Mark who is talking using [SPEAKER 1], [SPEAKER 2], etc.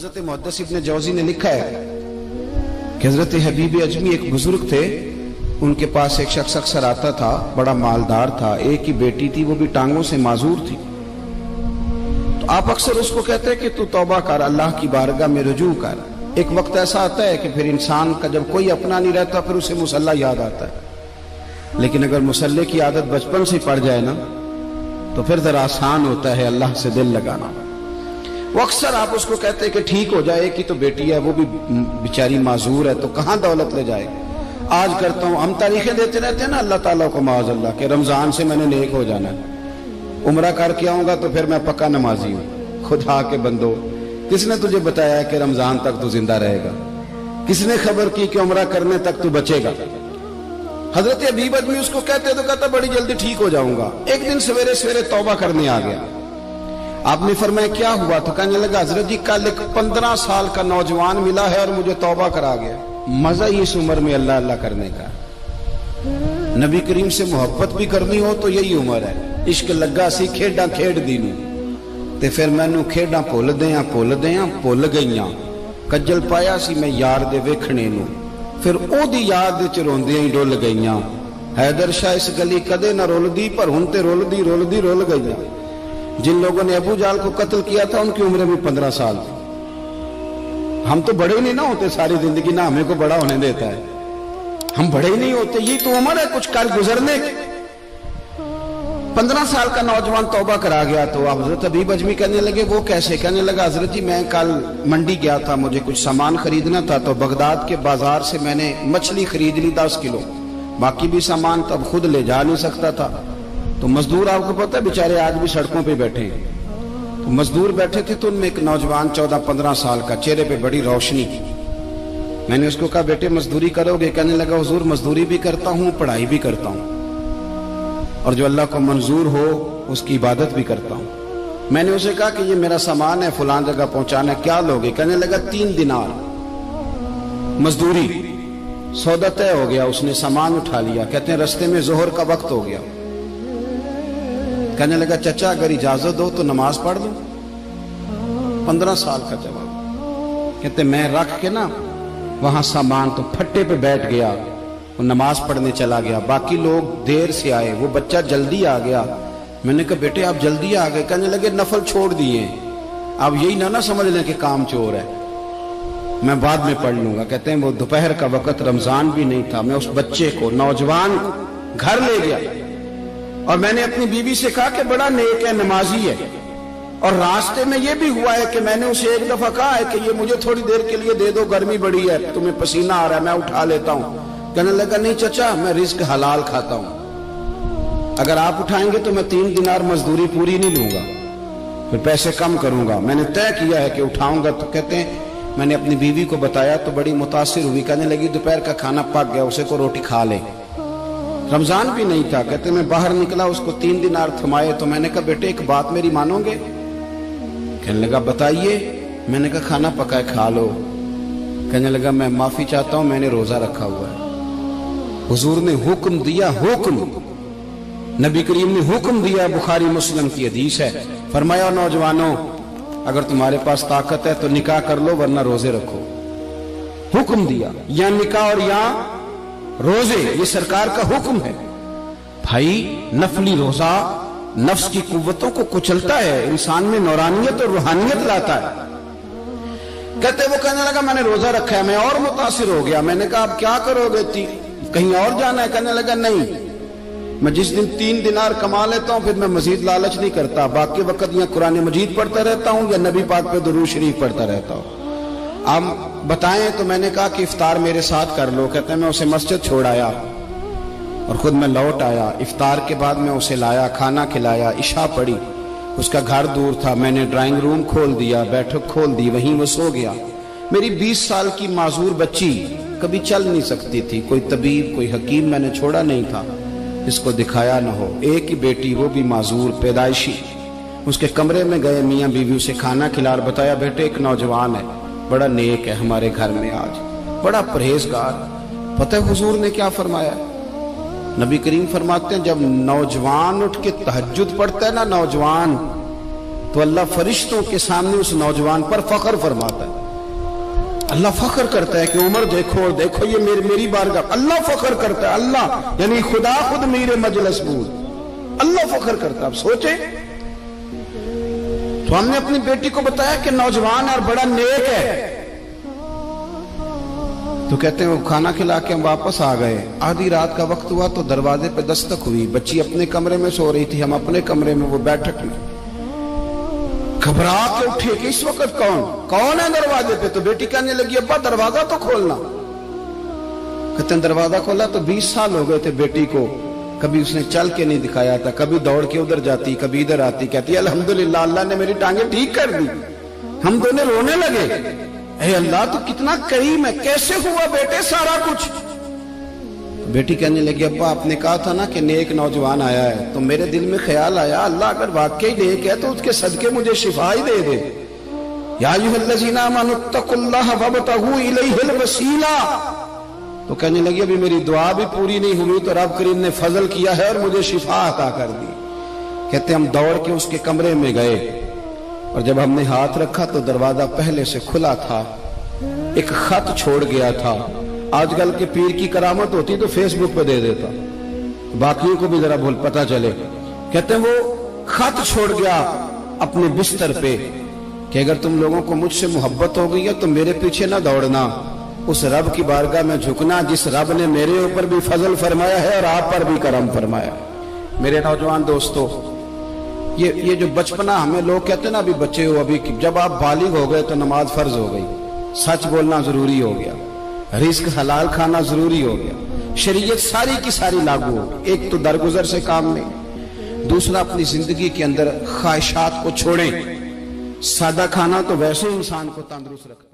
[SPEAKER 1] हजरत मुहद्दिस इब्न जौज़ी ने लिखा है कि हजरत हबीब अजमी एक बुजुर्ग थे, उनके पास एक शख्स अक्सर आता था, बड़ा मालदार था, एक ही बेटी थी, वो भी टांगों से माजूर थी। तो आप अक्सर उसको कहते हैं कि तू तौबा कर, अल्लाह की बारगाह में रुजू कर। एक वक्त ऐसा आता है कि फिर इंसान का जब कोई अपना नहीं रहता फिर उसे मुसल्ला याद आता है, लेकिन अगर मुसल्ले की आदत बचपन से पड़ जाए ना तो फिर जरा आसान होता है अल्लाह से दिल लगाना। वो अक्सर आप उसको कहते हैं कि ठीक हो जाए कि तो बेटी है, वो भी बेचारी माजूर है, तो कहां दौलत ले जाए। आज करता हूं, हम तारीखें देते रहते हैं ना अल्लाह ताला को माज़अल्लाह के रमजान से मैंने नेक हो जाना है, उम्रा करके आऊंगा तो फिर मैं पक्का नमाजी हूं। खुदा के बंदो, किसने तुझे बताया कि रमजान तक तू जिंदा रहेगा? किसने खबर की कि उम्रा करने तक तू बचेगा? हजरत हबीब अजमी उसको कहते तो कहता बड़ी जल्दी ठीक हो जाऊंगा। एक दिन सवेरे सवेरे तौबा करने आ गया। आपने फरमाया क्या हुआ? तो कहने लगा हजरत जी कल एक 15 साल का नौजवान मिला है और मुझे तौबा करा गया। मजा ही इस उम्र में अल्लाह अल्लाह करने का। नबी करीम से मोहब्बत भी करनी हो तो यही उम्र है। इश्क लगा सी खेडा खेड दी नूं ते फिर मैनू खेडा भुल भुल गईयां। कज्जल पाया सी मैं यार दे वेखणे नूं, फिर ओदी याद च रोंदियां ही डुल गईयां। हैदर शाह इस गली कदे ना रुलदी, पर हुण ते रुलदी रुलदी रुल गईयां। जिन लोगों ने अबू जाल को कत्ल किया था उनकी उम्र भी 15 साल थी। हम तो बड़े ही नहीं ना होते सारी जिंदगी, ना हमें को बड़ा होने देता है, हम बड़े ही नहीं होते। यही तो उम्र है कुछ कर गुजरने की। 15 साल का नौजवान तौबा करा गया। तो हजरत हबीब अजमी कहने लगे वो कैसे? कहने लगा हजरत जी मैं कल मंडी गया था, मुझे कुछ सामान खरीदना था, तो बगदाद के बाजार से मैंने मछली खरीद ली 10 किलो, बाकी भी सामान तब खुद ले जा नहीं सकता था। तो मजदूर आपको पता है बेचारे आज भी सड़कों पे बैठे हैं। तो मजदूर बैठे थे तो उनमें एक नौजवान 14-15 साल का, चेहरे पे बड़ी रोशनी। मैंने उसको कहा बेटे मजदूरी करोगे? कहने लगा हुजूर मजदूरी भी करता हूँ, पढ़ाई भी करता हूँ, और जो अल्लाह को मंजूर हो उसकी इबादत भी करता हूँ। मैंने उसे कहा कि ये मेरा सामान है, फलां जगह पहुंचाना, क्या लोगे? कहने लगा 3 दिनार मजदूरी। सौदा तय हो गया, उसने सामान उठा लिया। कहते हैं रस्ते में जोहर का वक्त हो गया। कहने लगा चचा अगर इजाजत दो तो नमाज पढ़ लो। 15 साल का जवाब। कहते मैं रख के ना वहां सामान तो फट्टे पे बैठ गया, वो नमाज पढ़ने चला गया। बाकी लोग देर से आए, वो बच्चा जल्दी आ गया। मैंने कहा बेटे आप जल्दी आ गए? कहने लगे नफल छोड़ दिए, आप यही ना समझ लें कि काम चोर है, मैं बाद में पढ़ लूंगा। कहते हैं वो दोपहर का वक्त, रमजान भी नहीं था, मैं उस बच्चे को नौजवान को घर ले गया और मैंने अपनी बीवी से कहा कि बड़ा नेक है, नमाजी है। और रास्ते में यह भी हुआ है कि मैंने उसे एक दफा कहा है कि ये मुझे थोड़ी देर के लिए दे दो, गर्मी बड़ी है, तुम्हें पसीना आ रहा है, मैं उठा लेता हूं। कहने लगा नहीं चचा मैं रिस्क हलाल खाता हूं, अगर आप उठाएंगे तो मैं 3 दिनार मजदूरी पूरी नहीं लूंगा, फिर पैसे कम करूंगा। मैंने तय किया है कि उठाऊंगा। तो कहते हैं मैंने अपनी बीवी को बताया तो बड़ी मुतासिर हुई। कहने लगी दोपहर का खाना पक गया, उसे को रोटी खा ले। रमजान भी नहीं था। कहते मैं बाहर निकला, उसको 3 दिनार थमाए। तो मैंने कहा बेटे एक बात मेरी मानोगे? कहने लगा बताइए। मैंने कहा खाना पकाए खा लो। कहने लगा मैं माफी चाहता हूं, मैंने रोजा रखा हुआ है। हुजूर ने हुक्म दिया, हुक्म नबी करीम ने हुक्म दिया, बुखारी मुस्लिम की हदीस है। फरमाया नौजवानों अगर तुम्हारे पास ताकत है तो निकाह कर लो, वरना रोजे रखो। हुक्म दिया, या निकाह और या रोजे, ये सरकार का हुक्म है। भाई नफली रोजा नफ्स की कुव्वतों को कुचलता है, इंसान में नौरानियत और रूहानियत लाता है। कहते वो कहने लगा मैंने रोजा रखा है। मैं और मुतासिर हो गया। मैंने कहा आप क्या करोगे? कहीं और जाना है? कहने लगा नहीं, मैं जिस दिन 3 दिनार कमा लेता हूं फिर मैं मजीद लालच नहीं करता, बाकी वक्त या कुरान मजीद पढ़ता रहता हूं या नबी पाक पे दुरूद शरीफ पढ़ता रहता हूं। आप बताएं। तो मैंने कहा कि इफ्तार मेरे साथ कर लो। कहते हैं मैं उसे मस्जिद छोड़ आया और खुद मैं लौट आया। इफ्तार के बाद मैं उसे लाया, खाना खिलाया, इशा पढ़ी। उसका घर दूर था, मैंने ड्राइंग रूम खोल दिया, बैठक खोल दी, वहीं वो सो गया। मेरी 20 साल की माजूर बच्ची कभी चल नहीं सकती थी, कोई तबीब कोई हकीम मैंने छोड़ा नहीं था इसको दिखाया न हो। एक ही बेटी, वो भी माजूर पैदाइशी। उसके कमरे में गए, मियाँ बीवी उसे खाना खिला, बताया बेटे एक नौजवान है, बड़ा नेक है हमारे घर में, आज बड़ा परहेजगार। पता है हुजूर ने क्या फरमाया? नबी करीम फरमाते हैं जब नौजवान उठ के तहज्जुद पढ़ता है ना, नौजवान तो अल्लाह फरिश्तों के सामने उस नौजवान पर फख्र फरमाता है। अल्लाह फख्र करता है कि उमर देखो देखो ये मेरी बारगाह। अल्लाह फख्र करता है, अल्लाह यानी खुदा खुद मेरे मजलिस बूद अल्लाह फख्र करता है। अब सोचे, तो हमने अपनी बेटी को बताया कि नौजवान और बड़ा नेक है, तो कहते हैं वो खाना खिला के हम वापस आ गए। आधी रात का वक्त हुआ तो दरवाजे पे दस्तक हुई। बच्ची अपने कमरे में सो रही थी, हम अपने कमरे में, वो बैठक में। घबरा के उठे कि इस वक्त कौन है दरवाजे पे? तो बेटी कहने लगी अब्बा दरवाजा तो खोलना। कहते हैं दरवाजा खोला तो 20 साल हो गए थे बेटी को, कभी उसने चल के नहीं दिखाया था, कभी दौड़ के उधर जाती, कभी इधर आती। कहती अल्हम्दुलिल्लाह अल्लाह ने मेरी टांगे ठीक कर दी। हम दोनों रोने लगे, ए अल्लाह तो कितना करीम है, कैसे हुआ बेटे सारा कुछ? बेटी कहने लगी अब्बा आपने कहा था ना कि नेक नौजवान आया है, तो मेरे दिल में ख्याल आया अल्लाह अगर वाकई नेक है तो उसके सदके मुझे शिफा ही दे दे। या अय्युहल्लज़ीना आमनुत्तकुल्लाह वब्तगू इलैहिल वसीला। तो कहने लगी अभी मेरी दुआ भी पूरी नहीं हुई तो रब करीम ने फजल किया है और मुझे शिफा अता कर दी। कहते हम दौड़ के उसके कमरे में गए और जब हमने हाथ रखा तो दरवाजा पहले से खुला था, एक खत छोड़ गया था। आजकल के पीर की करामत होती तो फेसबुक पे दे देता, बाकियों को भी जरा भूल पता चले। कहते हैं वो खत छोड़ गया अपने बिस्तर पे कि अगर तुम लोगों को मुझसे मोहब्बत हो गई है तो मेरे पीछे ना दौड़ना, उस रब की बारगाह में झुकना जिस रब ने मेरे ऊपर भी फजल फरमाया है और आप पर भी करम फरमाया। मेरे नौजवान दोस्तों, ये जो बचपना हमें लोग कहते हैं ना अभी बच्चे हो, अभी जब आप बालिग हो गए तो नमाज फर्ज हो गई, सच बोलना जरूरी हो गया, रिस्क हलाल खाना जरूरी हो गया, शरीयत सारी की सारी लागू हो गई। एक तो दरगुजर से काम नहीं, दूसरा अपनी जिंदगी के अंदर ख्वाहिशात को छोड़ें। सादा खाना तो वैसे इंसान को तंदुरुस्त रखता है।